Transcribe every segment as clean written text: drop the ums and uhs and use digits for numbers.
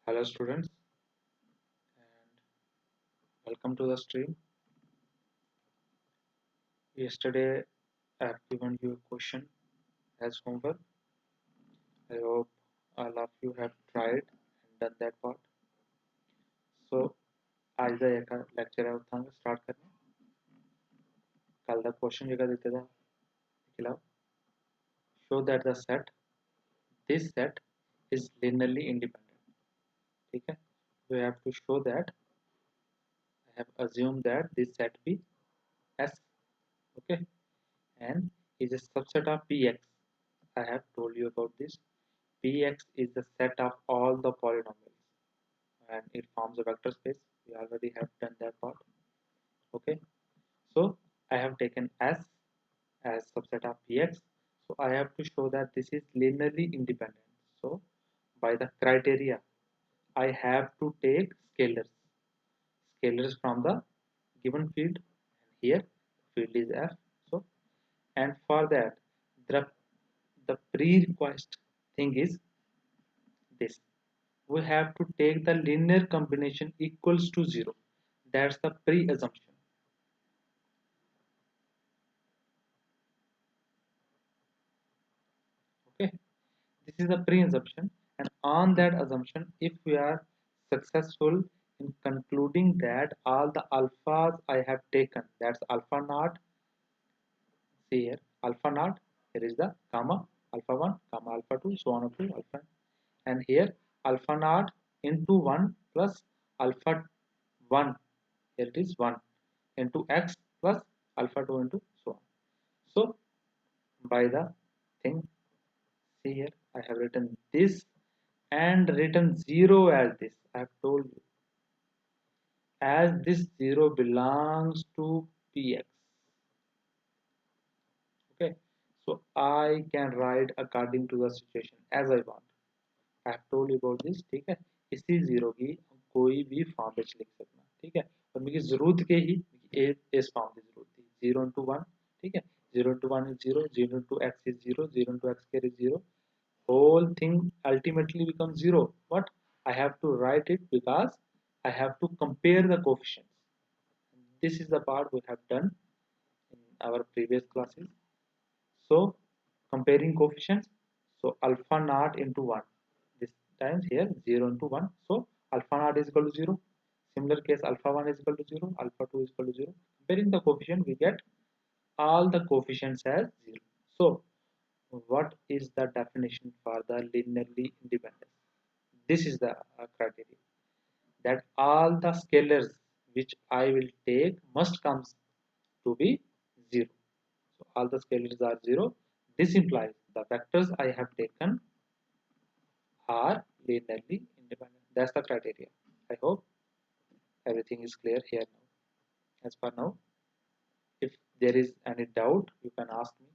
Hello students and welcome to the stream. Yesterday I have given you a question as homework. I hope all of you have tried and done that part. So आज का एक lecture है उठांगे start करने कल का question जगह देते था खिलाओ show that the set this set is linearly independent. ठीक है we have to show that I have assumed that this set be S, okay, and is a subset of Px. I have told you about this. Px is the set of all the polynomials and it forms a vector space. We already have done that part. Okay, so I have taken S as subset of Px. So I have to show that this is linearly independent. So by the criteria, I have to take scalars from the given field. And here field is F. So and for that, the the prerequisite thing is this. We have to take the linear combination equals to 0. That's the pre-assumption. Okay, this is the pre-assumption, and on that assumption, if we are successful in concluding that all the alphas I have taken, that's alpha naught, see here, alpha naught, here is the gamma, alpha 1, gamma alpha 2, so on up to alpha, and here alpha naught into 1 plus alpha 1, here it is 1 into x plus alpha 2 into so on. So by the thing, see here I have written this and written 0 as this. I have told you as this 0 belongs to px. Okay, so I can write according to the situation as I want. I have told you about this. ठीक है इसी 0 की कोई भी form में लिख सकना ठीक है और मेरी जरूरत के ही इस फॉर्म की जरूरत थी 0 into 1 ठीक है 0 into 1 is 0 0 into x is 0 0 into x square is 0 whole thing ultimately becomes 0 but I have to write it because I have to compare the coefficients. This is the part we have done in our previous classes. So comparing coefficients, so alpha naught into 1 this times here 0 into 1, so alpha naught is equal to 0. Similar case alpha 1 is equal to 0, alpha 2 is equal to 0. Comparing the coefficient we get all the coefficients as 0. So what is the definition for the linearly independent? This is the criteria that all the scalars which I will take must comes to be 0. So all the scalars are 0. This implies the vectors I have taken are linearly independent. That's the criteria. I hope everything is clear here now. As for now, if there is any doubt, you can ask me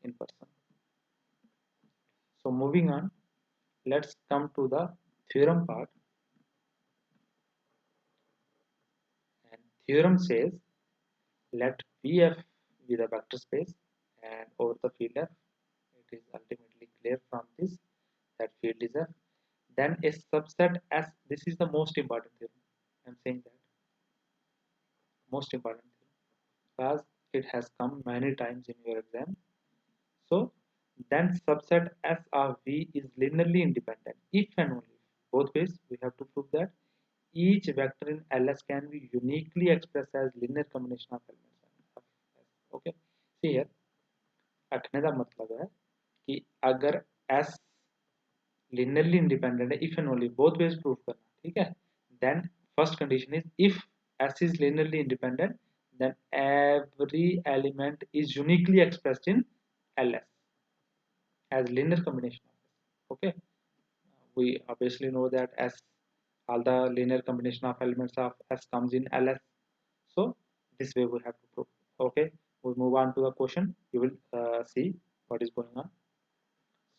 in person. So moving on, let's come to the theorem part. And theorem says let Pf be the vector space and over the field F. It is ultimately clear from this that field is F. Then a subset S. This is the most important theorem. I'm saying that most important theorem because it has come many times in your exam. So then subset S of V is linearly independent if and only if. Both ways we have to prove that each vector in LS can be uniquely expressed as linear combination of elements of S. Okay, see here रखने का मतलब है कि अगर S linearly independent है if and only both ways prove करना ठीक है then first condition is if S is linearly independent then every element is uniquely expressed in LS as linear combination of S. Okay, we obviously know that S all the linear combination of elements of S comes in LS. So this way we have to prove. Okay, we move on to the question. You will see what is going on.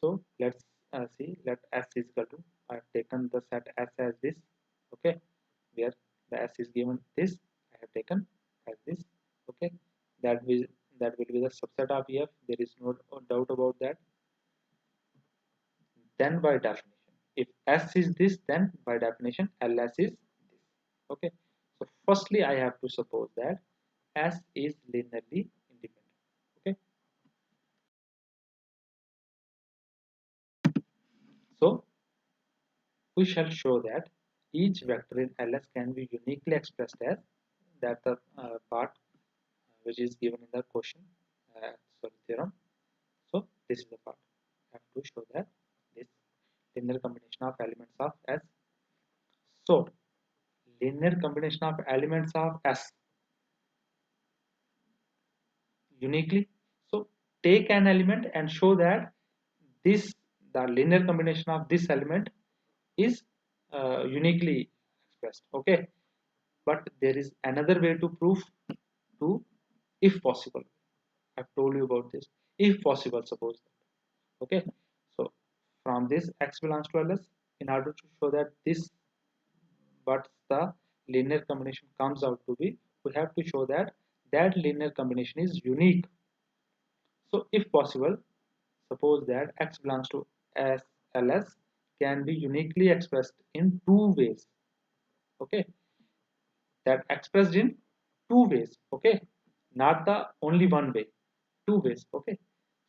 So let's see. Let S is equal to. I have taken the set S as this. Okay, where the S is given this. I have taken as this. Okay, that will be the subset of F. There is no doubt about that. Then by definition, If S is this, then by definition LS is this. Okay. So firstly, I have to suppose that S is linearly independent. Okay. So we shall show that each vector in LS can be uniquely expressed as that the part which is given in the question, sorry, theorem. So this is the part. I have to show that this linear combination of elements of S. So linear combination of elements of S uniquely. So take an element and show that this the linear combination of this element is uniquely expressed. Okay, but there is another way to prove to if possible. I've told you about this. If possible, suppose that. Okay, so from this x belongs to ls, in order to show that this what the linear combination comes out to be, we have to show that that linear combination is unique. So if possible, suppose that x belongs to s ls can be uniquely expressed in two ways. Okay, that expressed in two ways. Okay, not the only one way, two ways. Okay,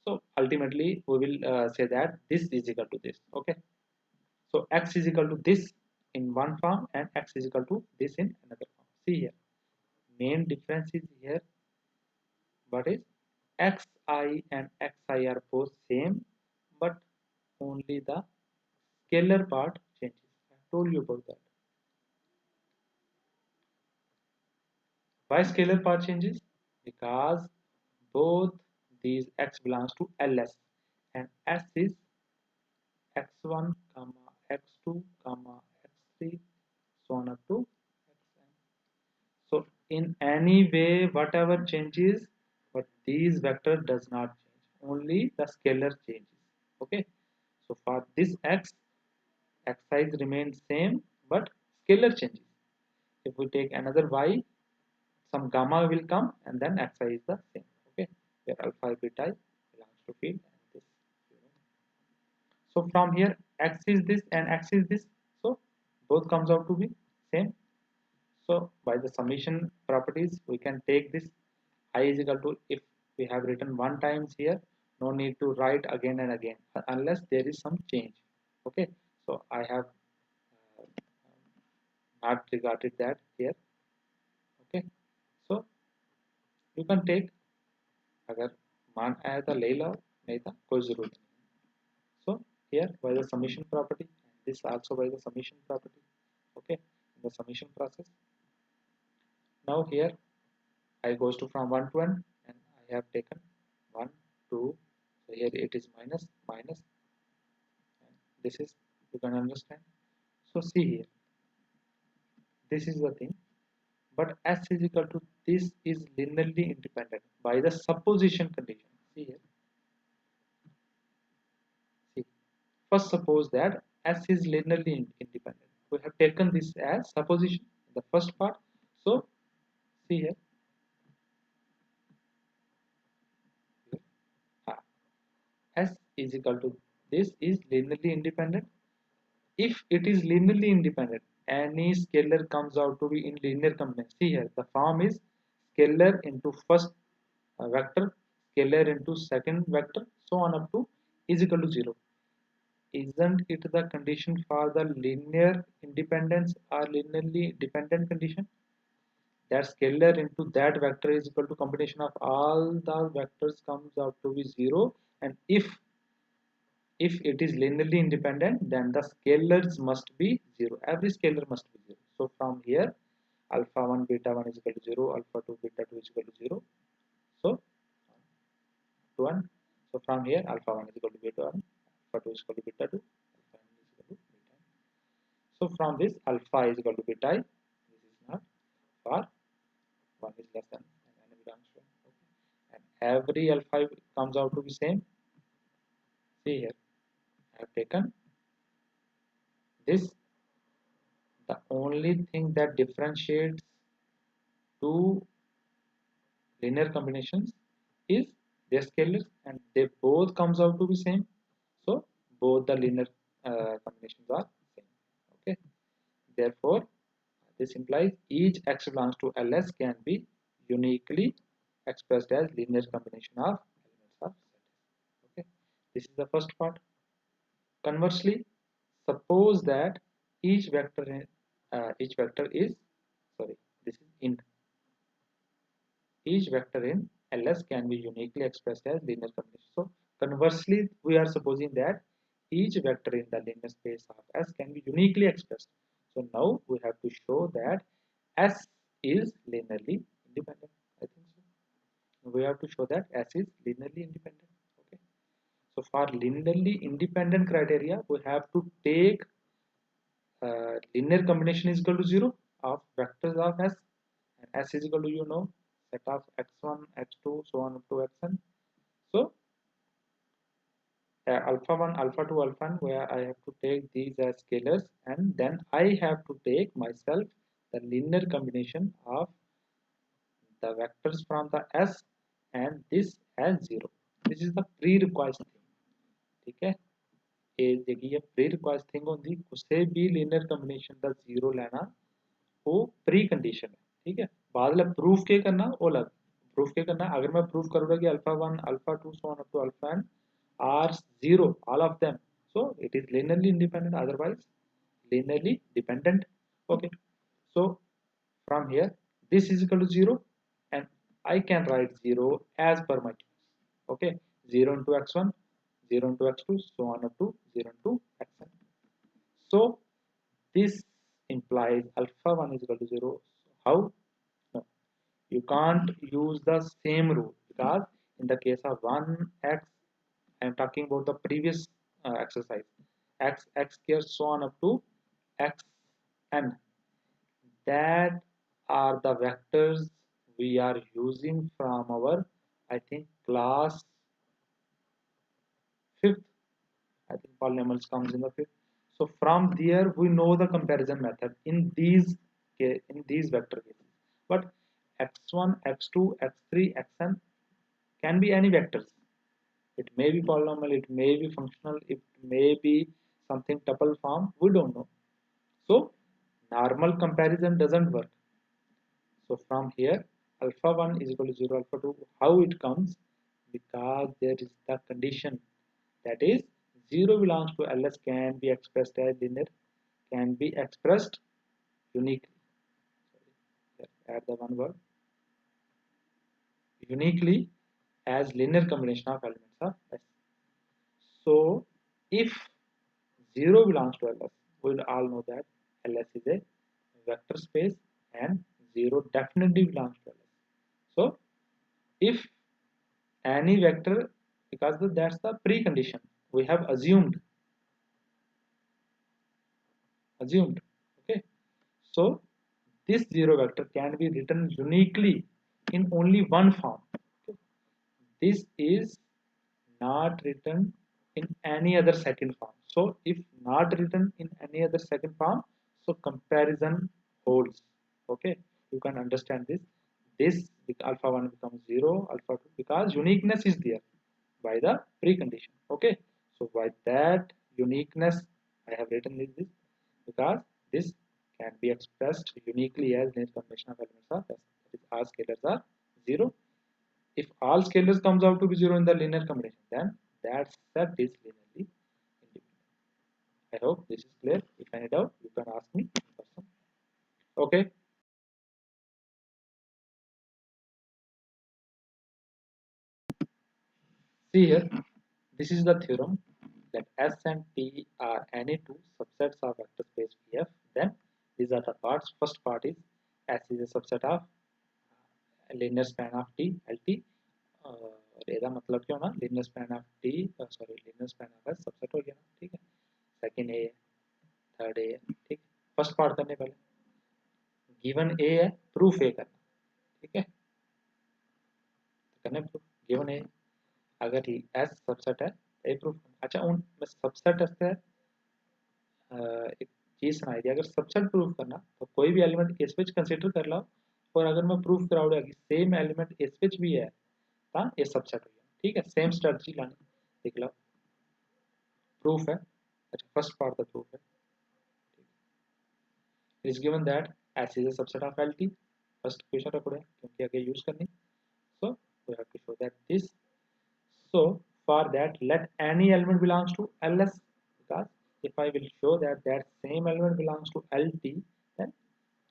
so ultimately we will say that this is equal to this. Okay, so x is equal to this in one form and x is equal to this in another form. See here, main difference is here. What is xi and xi are both same, but only the scalar part changes. I told you about that. Why scalar part changes? Because both these x belongs to ls and s is x1 comma x2 comma x3 so on up to xn. So in any way whatever changes, but these vector does not change, only the scalar changes. Okay, so for this x, x size remains same but scalar changes. If we take another y, some gamma will come and then xi is the same. Okay, where alpha beta belongs to field and this. So from here x is this and x is this, so both comes out to be same. So by the summation properties we can take this I is equal to, if we have written one times here, no need to write again and again unless there is some change. Okay, so I have not regarded that here. Okay, so you can take, अगर मान आया था ले लो, नहीं था कोई जरूरत नहीं. So here by the summation property, and this also by the summation property. Okay, in the summation process. Now here I goes to from 1 to n and I have taken 1, 2. So here it is minus, minus, and this is, you can understand. So see here, this is the thing. But s is equal to this is linearly independent by the supposition condition. See here. See, first suppose that S is linearly independent. We have taken this as supposition in the first part. So see here, ah, S is equal to this is linearly independent. If it is linearly independent, any scalar comes out to be in linear combination. See here, the form is scalar into first vector, scalar into second vector, so on up to is equal to 0. Isn't it the condition for the linear independence or linearly dependent condition? That scalar into that vector is equal to combination of all the vectors comes out to be 0, and if it is linearly independent then the scalars must be 0. Every scalar must be 0. So from here alpha 1 beta 1 is equal to 0, alpha 2 beta 2 is equal to 0. So 1. So from here alpha 1 is equal to beta 1, alpha 2 is equal to beta 2, alpha n is equal to beta n. So from this alpha is equal to beta I, this is not for 1 is less than n belongs to 1. Okay. And every alpha comes out to be same. See here, I have taken this. The only thing that differentiates two linear combinations is their scalars and they both comes out to be same. So both the linear combinations are same. Okay, therefore this implies each x belongs to ls can be uniquely expressed as linear combination of elements of set. Okay, this is the first part. Conversely, suppose that each vector is sorry this is in each vector in ls can be uniquely expressed as linear combination. So conversely, we are supposing that each vector in the linear space of s can be uniquely expressed. So now we have to show that s is linearly independent. I think so. We have to show that s is linearly independent. Okay. So for linearly independent criteria, we have to take linear combination is equal to 0 of vectors of s, and s is equal to set of x1 x2 so on up to xn. So alpha 1 alpha 2 alpha n, where I have to take these as scalars, and then I have to take myself the linear combination of the vectors from the s and this as 0. This is the pre-requisite thing. ठीक है, ये देखिए pre-requisite thing होती उससे भी linear combination का 0 लेना वो प्री कंडीशन है. ठीक है, बाद में प्रूफ के करना वो अलग. प्रूफ के करना अगर मैं प्रूफ करूंगा कि alpha 1 alpha 2 so on up to alpha n are 0 all of them, so it is linearly independent, otherwise linearly dependent. Okay, so from here this is equal to 0 and I can write 0 as per my choice. Okay, 0 into x1, 0 into x2 so on up to 0 into xn. So this implies alpha 1 is equal to 0. How? No, you can't use the same rule, because in the case of 1x, I am talking about the previous exercise, x square so on up to xn. That are the vectors we are using from our, I think, class 5th. I think polynomials comes in the 5th. So from there we know the comparison method in these vector cases. But x1, x2, x3, xn can be any vectors. It may be polynomial, it may be functional, it may be something tuple form, we don't know. So normal comparison doesn't work. So from here alpha 1 is equal to 0 alpha 2, how it comes? Because there is the condition, that is 0 belongs to ls can be expressed as linear, can be expressed uniquely. Add the one word, uniquely, as linear combination of elements of S. So if 0 belongs to ls, we will all know that ls is a vector space and 0 definitely belongs to ls. So if any vector, because that's the precondition, we have assumed. Okay, so this 0 vector can be written uniquely in only one form. Okay? This is not written in any other second form. So if not written in any other second form, so comparison holds. Okay, you can understand this. This alpha 1 becomes 0, alpha 2, because uniqueness is there by the precondition. Okay, so by that uniqueness I have written this because this can be expressed uniquely as linear combination of elements of S. That is, all scalars are 0. If all scalars comes out to be 0 in the linear combination, then that set is linearly independent. I hope this is clear. If any doubt, you can ask me in person. Okay. See here, this is the theorem that S and T are any two subsets of vector space VF. Then these are the parts. First part is S is a subset of linear span of T, LT. और ਇਹਦਾ मतलब क्या होना, linear span of T, sorry, linear span of S subset हो गया ना. ठीक है, सेकंड ए, थर्ड ए. ठीक, फर्स्ट पार्ट करने पहले गिवन ए है, प्रूफ ए करना. ठीक है, करने प्रूफ गिवन ए, अगर एस सबसेट है ए प्रूफ. अच्छा, उन सबसेट से एक चीज सुनाई दी, अगर सबसेट प्रूफ करना तो कोई भी एलिमेंट इस विच कंसीडर कर लो, और अगर मैं प्रूफ कराऊंगा कि सेम एलिमेंट इस विच भी है तो ये सबसेट हो गया. ठीक है, सेम स्ट्रेटजी लानी. देख लो, प्रूफ है अच्छा, फर्स्ट पार्ट का प्रूफ है। It is given that S is a subset of LT. First question रखो है क्योंकि आगे यूज करनी, so we have to show that this. So for that, let any element belongs to LS, because if I will show that that same element belongs to LT, then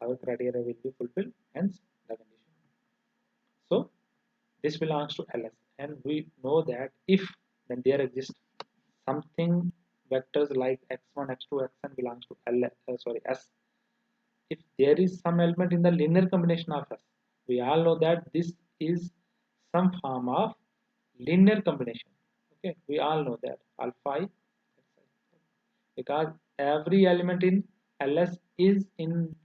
our criteria will be fulfilled, hence the condition. So this belongs to LS, and we know that if then there exists something vectors like x1, x2, xn belongs to S. If there is some element in the linear combination of S, we all know that this is some form of linear combination. Okay, we all know that alpha I, because every element in LS is in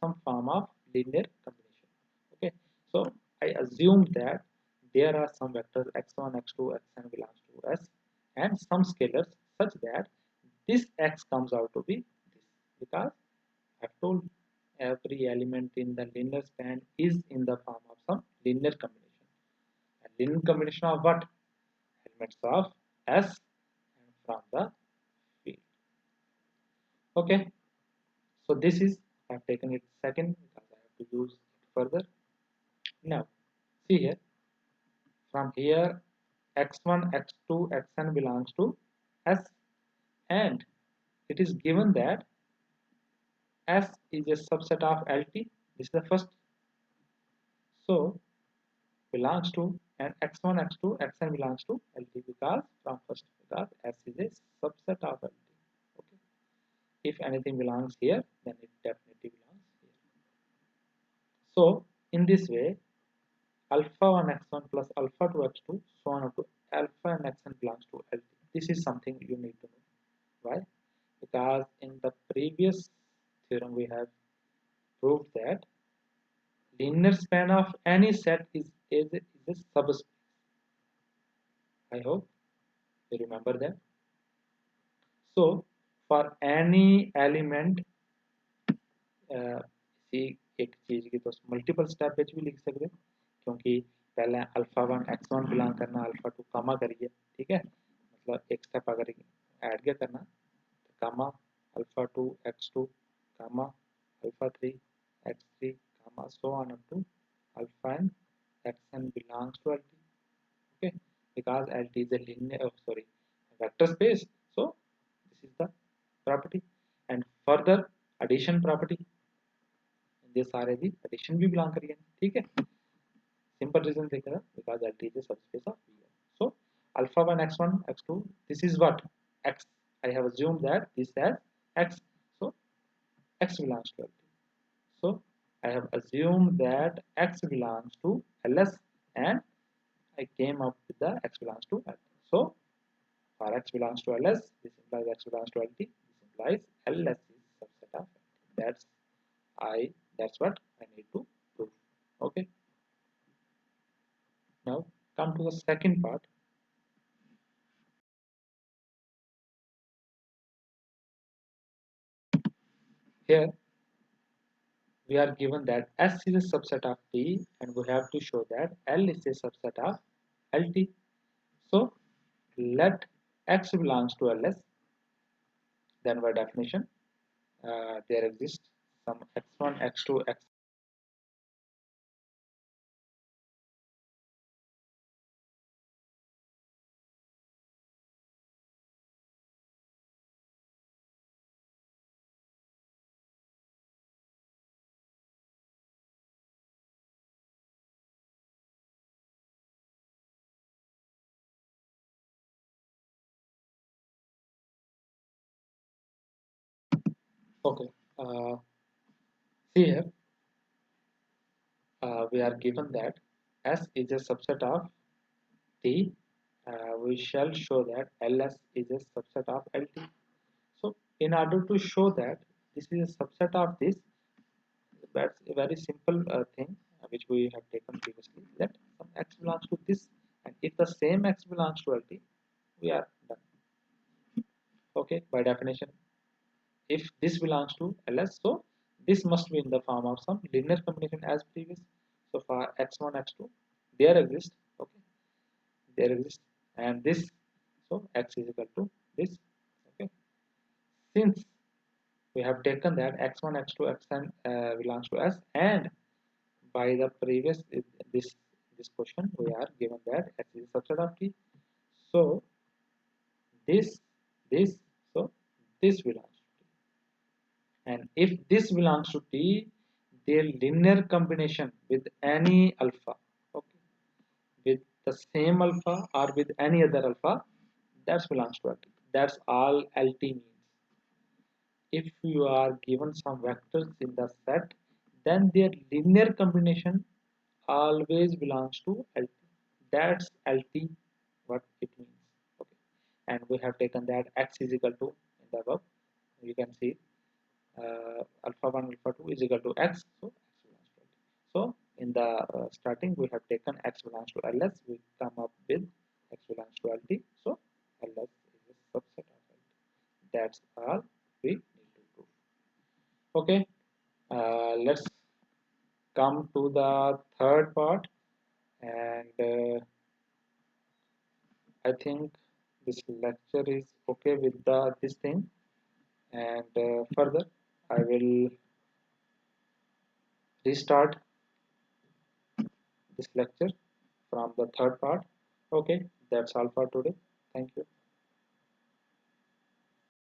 some form of linear combination. Okay, so I assume that there are some vectors x1, x2, xn belongs to S, and some scalars such that this x comes out to be this, because I've told every element in the linear span is in the form of some linear combination. A linear combination of what? Elements of S and from the field. Okay, so this is, I've taken it second because I have to use it further. Now, see here, from here x1, x2, xn belongs to S, and it is given that S is a subset of LT. This is the first. So belongs to, and x1, x2, xn belongs to LT, because from first, because S is a subset of LT. Okay. If anything belongs here, then it definitely belongs here. So in this way, alpha 1 x1 plus alpha 2 x2 so on up to alpha and xn belongs to LT. This is something you need to know. Why? Because in the previous theorem we have proved that linear span of any set is a subspace. I hope you remember that. So for any element, सी एक चीज की तो multiple step पे भी लिख सकते हैं, क्योंकि पहले अल्फा 1 x1 बिलोंग करना, अल्फा 2 कामा करिए, ठीक है, मतलब एक स्टेप अगर ऐड क्या करना तो comma alpha 2 x2 comma alpha 3 x3 comma so on up to alpha N xn belongs to LT. Okay, because LT is a linear, sorry, vector space, so this is the property. And further addition property, ये सारे भी addition भी belong करिए, ठीक है, simple reason देखेगा because LT is a subspace of V. So alpha 1 x1 x2, this is what x, I have assumed that this has x, so x belongs to LT. So I have assumed that x belongs to LS, and I came up with the x belongs to LT. So for x belongs to LS, this implies x belongs to LT. This implies LS is subset of LT. That's what I need to prove. Okay. Now come to the second part. Here we are given that S is a subset of T, and we have to show that L is a subset of LT. So let X belongs to LS, then by definition there exists some x1, x2, x. Okay, see here we are given that S is a subset of T. We shall show that LS is a subset of LT. So in order to show that this is a subset of this, that's a very simple thing which we have taken previously, that some x belongs to this, and if the same x belongs to LT, we are done. Okay, by definition, if this belongs to LS, so this must be in the form of some linear combination as previous. So for x1, x2, there exists, okay, there exists, and this, so x is equal to this, okay. we have taken that x1 x2 xn belongs to S, and by the previous this this question we are given that x is a subset of T. So this this so this belongs to T, and if this belongs to T, their linear combination with any alpha, okay, with the same alpha or with any other alpha, that belongs to LT. That's all LT means. If you are given some vectors in the set, then their linear combination always belongs to LT. That's LT, what it means. Okay, and we have taken that x is equal to in the above. You can see alpha 1 alpha 2 is equal to x, so x belongs to LT. So in the starting we have taken x belongs to LS, we come up with x belongs to LT, so LS is a subset of LT. That's all we need to prove. Okay, let's come to the third part, and I think this lecture is okay with the this thing, and further I will restart this lecture from the third part. Okay, that's all for today. Thank you.